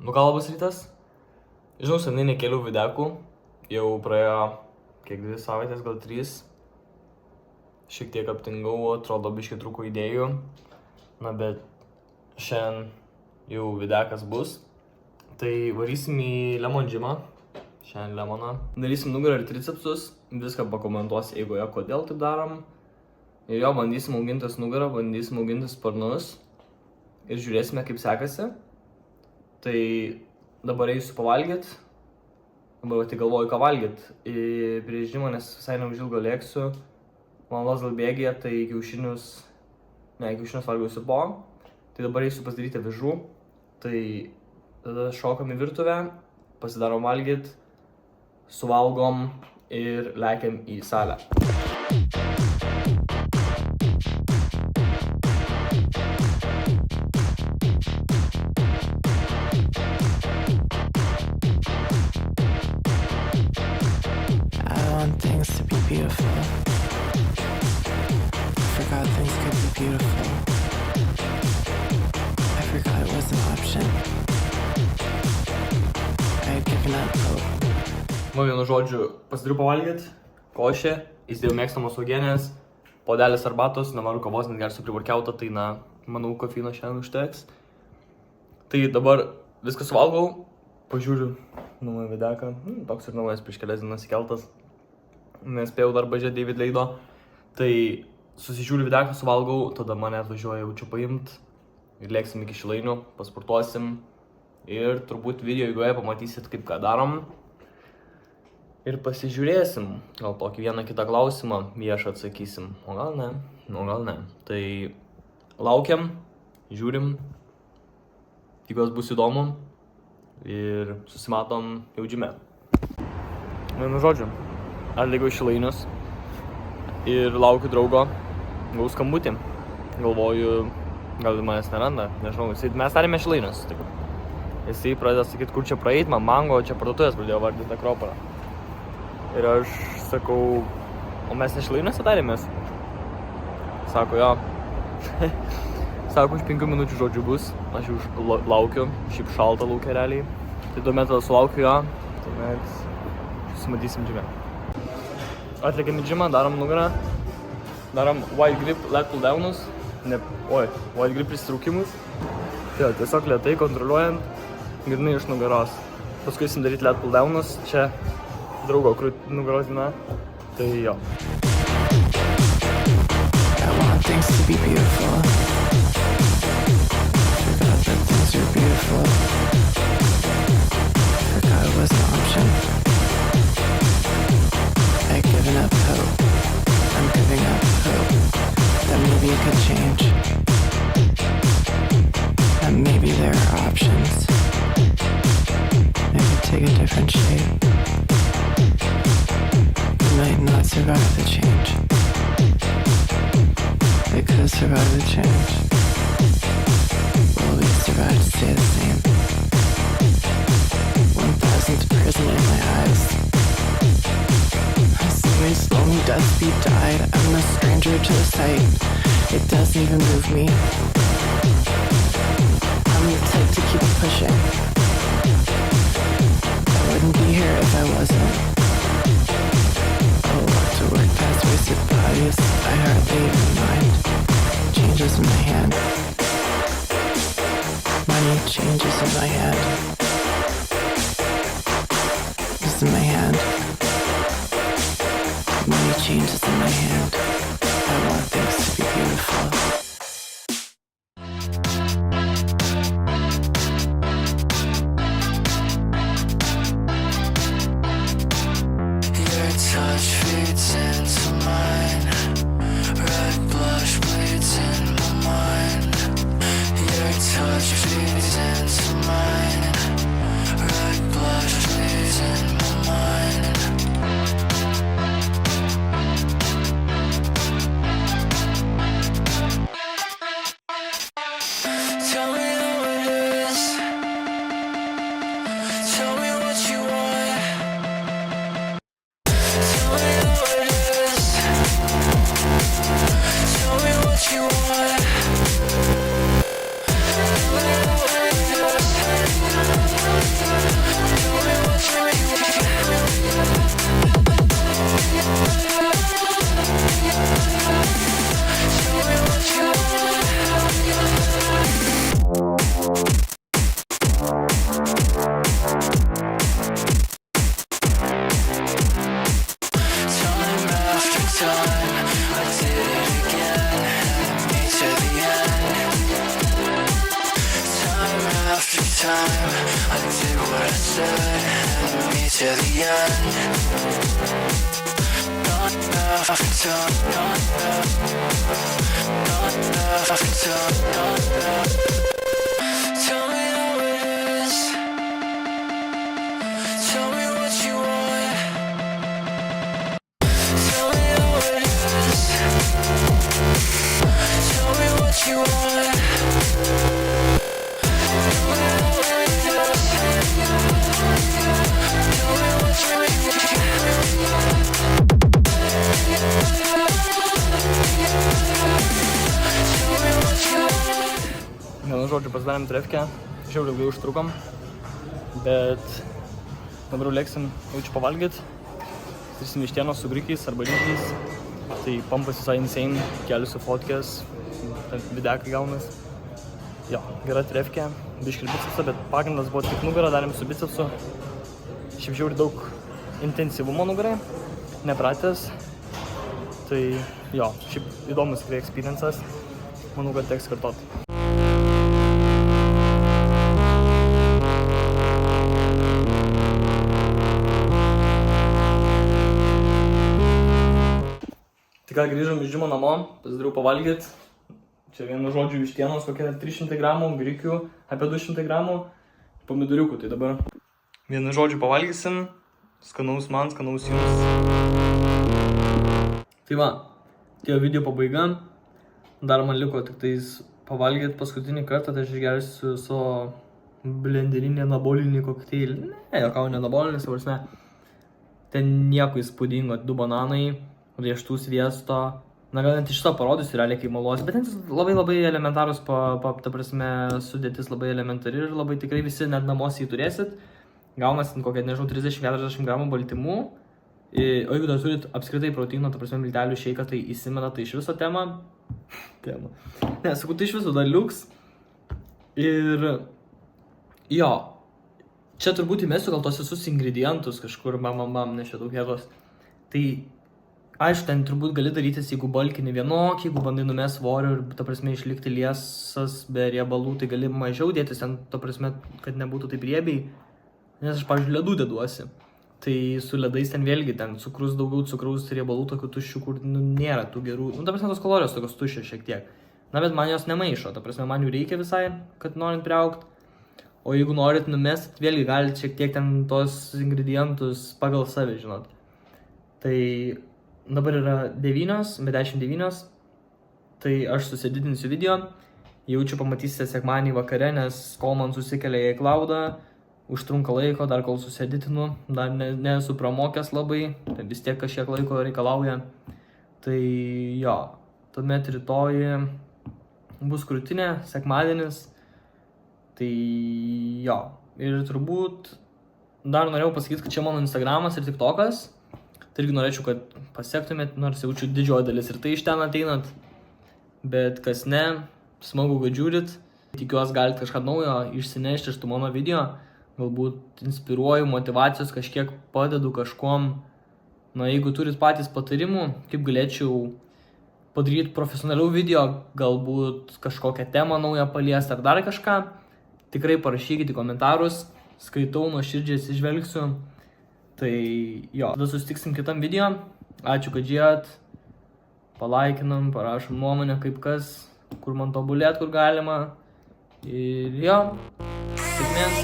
Nu ką, labas rytas. Žinau, seniai nekėliau videkų. Jau praėjo kiek 2 savaitės, gal 3. Šiek tiek aptingau, atrodo biškai trūko idėjų. Na bet šiandien jau videkas bus. Tai varysim į Lemon Gymą. Šiandien Lemoną. Darysim nugarą ir tricepsus. Viską pakomentuosiu eigoje, kodėl taip darom. Ir jo, bandysim augintis nugarą, bandysim augintis sparnus. Ir žiūrėsime, kaip sekasi. Tai dabar eisiu pavalgyt. Dabar tik galvoju, ką valgyt. Prieš žymą, nes visai neužilgo lėksiu. Valandos gal bėgėje, tai kiaušinius valgiausiu po. Tai dabar eisiu pasidaryti avižų. Tai tada šokam į virtuvę, pasidarom valgyt, suvalgom ir lekiam į salę. Things to be beautiful. I forgot things could be beautiful. I forgot it was an option. I had given up hope. Vienu žodžiu, pasidariau pavalgyt, košę, įsidėjau mėgstamos uogienės, puodelis arbatos, nenoriu kavos, net gersiu privarkiautą, tai manau, kofeino šiandien užteks. Tai dabar viską suvalgau, pažiūriu naują videką, toks ir naujas prieš kelias dienas įkeltas. Nespėjau dar bažiai David leido, tai susižiūriu videką, suvalgau, tada mane atvažiuoja jaučiu paimt ir lėksim iki Šilainių, pasportuosim ir turbūt video eigoje pamatysit, kaip ką darom ir pasižiūrėsim, gal tokį vieną kitą klausimą viešą atsakysim, o gal ne, tai laukiam, žiūrim, tikiuosi bus įdomu ir susimatom jau džime. Vienu žodžiu. Atlygiau į Šilainius ir laukiu draugo, gavau skambutį, galvoju, gal manęs neranda, nežinau, mes tarėme Šilainius, jisai pradėjo sakyti, kur čia praeit, man mango, čia parduotuvės pradėjo vardyti Akropolę. Ir aš sakau, o mes ne Šilainiuose tarėmės? Sako, jo. Sako, už 5 minučių žodžių bus, aš jau laukiu, šiaip šalta laukia realiai. Tai tuomet tada sulaukiu jo, tuomet susimatysim džime. Atliekam į džimą, darom nugarą, darom wide grip lat pull downus, wide grip prisitraukimus. Tai tiesiog lėtai kontroliuojant, grynai iš nugaros. Paskui eisim daryti lat pull downus, čia draugo nugaros diena, tai jo. I want things to be beautiful. Forgot that things are beautiful. Forgot it was an option. I've given up hope. I'm giving up hope that maybe it could change. That maybe there are options. It could take a different shape. It might not survive the change. It could survive the change. Will we survive to stay the same? 1,000th prison in my eyes. My slowly death speed died. I'm a stranger to the sight. It doesn't even move me. I'm the type to keep pushing. I wouldn't be here if I wasn't. Oh, to work past wasted bodies, I hardly even mind. Changes in my hand. Money changes in my hand. It's in my hand. Money changes in my hand. I want things to be beautiful. Your touch fades into mine. Red blush bleeds in my mind. Your touch fades into mine. Red blush bleeds in my mind. perfect time. I did what I said, and me to the end. Not enough time, not enough time, not enough. Tell me how it is. Tell me what you want. Tell me how it is. Tell me what you want. Vienu žodžiu pasidarėm trefkę, žiauriai ilgai užtrukom, bet dabar lėksim jaučiu pavalgyt, turėsim vištienos su grikiais arba ryžiais, tai pampas visai insane, keliusiu fotkės, videkai gaunas. Jo, gera trefkė, biškį bicepsą, bet pagrindas buvo tik nugarą, darėm su bicepsu. Šiaip žiauriai daug intensyvumo nugarai, nepratęs. Tai jo, šiaip įdomus tikrai experiences, manau, kad teks kartot. Tai ką, grįžom iš žymo namo, pasidariau pavalgyt. Čia vienu žodžiu vištienos kokie 300 gramų, grikių apie 200 gramų, pomidoriukų. Tai dabar vienu žodžiu pavalgysim, skanaus man, skanaus jums. Tai va, tie video pabaiga. Dar man liko tik tais pavalgyti paskutinį kartą, tai aš išgersiu savo blenderinį anabolinį kokteilį. Ne, jokau ne anabolinis, prasme. Ten nieko įspūdingo, 2 bananai, riešutų sviesto. Na, gal net iš to parodysiu realiai kaip malos, bet ten labai elementarus, ta prasme, sudėtis labai elementari ir labai tikrai visi net namuose jį turėsit. Gaunas ten kokią, nežinau, 30-40 gramų baltymų. O jeigu dar turit apskritai proteino, ta prasme, miltelių šeiką, tai įsimena tai iš viso tema. Ne, sakau, tai iš viso dar liuks. Ir jo, čia turbūt įmesiu gal tos visus ingredientus kažkur, ne čia daug jėgos. Tai aišku, ten turbūt gali darytis, jeigu balkini vienokį, jeigu bandai numest svorio ir, ta prasme, išlikti liesas be riebalų, tai gali mažiau dėtis ten, ta prasme, kad nebūtų taip riebiai. Nes aš, pavyzdžiui, ledų deduosi. Tai su ledais ten vėlgi, ten cukrus, daugiau cukraus, riebalų tokių tuščių, kur nėra tų gerų. Ta prasme, tos kalorijos tokios tuščios šiek tiek. Na, bet man jos nemaišo, ta prasme, man jų reikia visai, kad norint priaugti. O jeigu norit numest, vėlgi galite šiek tiek ten tos ingredientus pagal save, žinot. Tai dabar yra 9, bet 10:09, tai aš susididinsiu video, jaučiu pamatysite sekmadienį vakare, nes kol man susikelia į cloudą, užtrunka laiko, dar kol susididinu, dar nesu pramokęs labai, tai vis tiek kažkiek laiko reikalauja. Tai jo, tuomet rytoj bus krūtinė, sekmadienis, tai jo, ir turbūt dar norėjau pasakyti, kad čia mano Instagramas ir TikTokas. Tai irgi norėčiau, kad pasiektumėt, nors jaučiu didžioji dalis ir tai iš ten ateinat. Bet kas ne, smagu, kad žiūrit. Tikiuosi galite kažką naujo išsinešti iš tų mano video. Galbūt inspiruoju, motivacijos kažkiek padedu kažkuom. Na, jeigu turit patys patarimų, kaip galėčiau padaryti profesionalių video, galbūt kažkokią temą naują paliesti ar dar kažką, tikrai parašykite į komentarus, skaitau, nuoširdžiai atsižvelgsiu. Tai jo, tada susitiksim kitam video. Ačiū, kad žiūrėjot. Palaikinam, parašom nuomonę kaip kas, kur man tobulėt, kur galima. Ir jo, sėkmės.